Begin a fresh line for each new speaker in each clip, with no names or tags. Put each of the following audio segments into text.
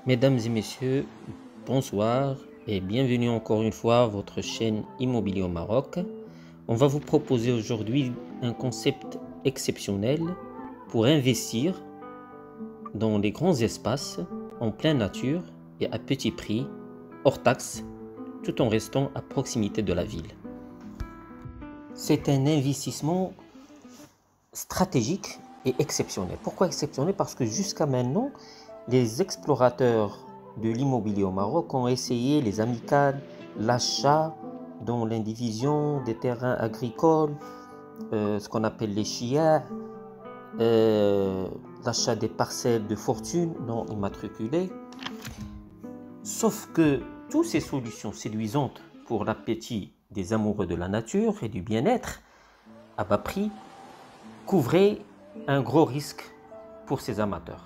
Mesdames et messieurs, bonsoir et bienvenue encore une fois à votre chaîne Immobilier au Maroc. On va vous proposer aujourd'hui un concept exceptionnel pour investir dans les grands espaces en pleine nature et à petit prix, hors taxe, tout en restant à proximité de la ville. C'est un investissement stratégique et exceptionnel. Pourquoi exceptionnel? Parce que jusqu'à maintenant, les explorateurs de l'immobilier au Maroc ont essayé les amicales, l'achat dans l'indivision des terrains agricoles, ce qu'on appelle les chia, l'achat des parcelles de fortune non immatriculées. Sauf que toutes ces solutions séduisantes pour l'appétit des amoureux de la nature et du bien-être à bas prix couvraient un gros risque pour ces amateurs.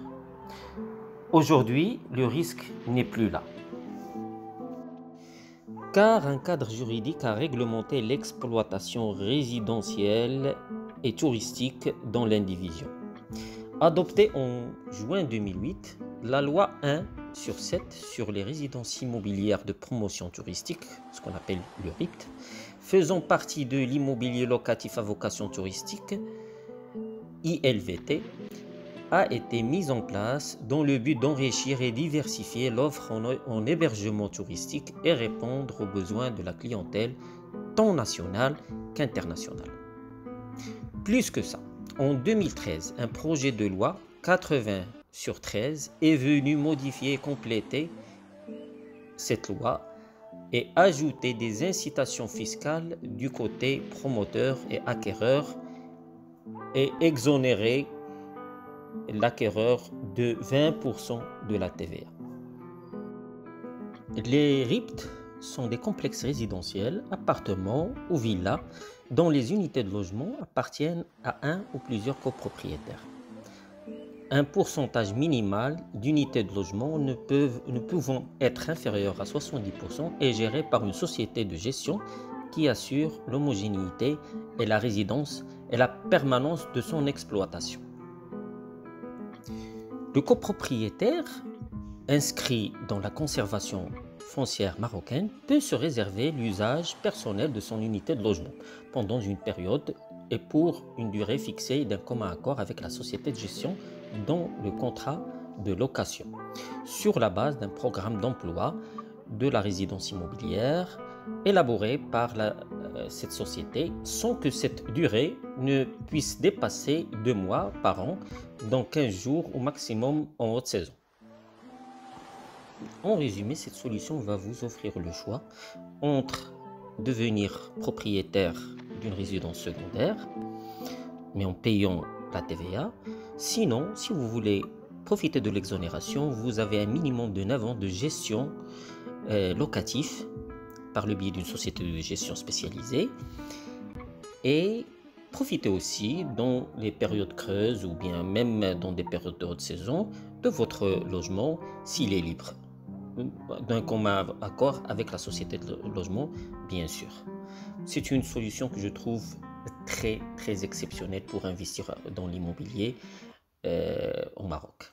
Aujourd'hui, le risque n'est plus là, car un cadre juridique a réglementé l'exploitation résidentielle et touristique dans l'indivision. Adoptée en juin 2008, la loi 1/7 sur les résidences immobilières de promotion touristique, ce qu'on appelle le RIPT, faisant partie de l'immobilier locatif à vocation touristique, ILVT, a été mise en place dans le but d'enrichir et diversifier l'offre en hébergement touristique et répondre aux besoins de la clientèle tant nationale qu'internationale. Plus que ça, en 2013, un projet de loi 80/13 est venu modifier et compléter cette loi et ajouter des incitations fiscales du côté promoteur et acquéreur et exonérer l'acquéreur de 20% de la TVA. Les RIPT sont des complexes résidentiels, appartements ou villas dont les unités de logement appartiennent à un ou plusieurs copropriétaires. Un pourcentage minimal d'unités de logement ne pouvant être inférieur à 70% est géré par une société de gestion qui assure l'homogénéité et la résidence et la permanence de son exploitation. Le copropriétaire inscrit dans la conservation foncière marocaine peut se réserver l'usage personnel de son unité de logement pendant une période et pour une durée fixée d'un commun accord avec la société de gestion dans le contrat de location, sur la base d'un programme d'emploi de la résidence immobilière élaboré par cette société sans que cette durée ne puisse dépasser 2 mois par an, dans 15 jours au maximum en haute saison. En résumé, cette solution va vous offrir le choix entre devenir propriétaire d'une résidence secondaire, mais en payant la TVA. Sinon, si vous voulez profiter de l'exonération, vous avez un minimum de 9 ans de gestion locatif par le biais d'une société de gestion spécialisée et profitez aussi dans les périodes creuses ou bien même dans des périodes de haute saison de votre logement s'il est libre, d'un commun accord avec la société de logement bien sûr. C'est une solution que je trouve très exceptionnelle pour investir dans l'immobilier au Maroc.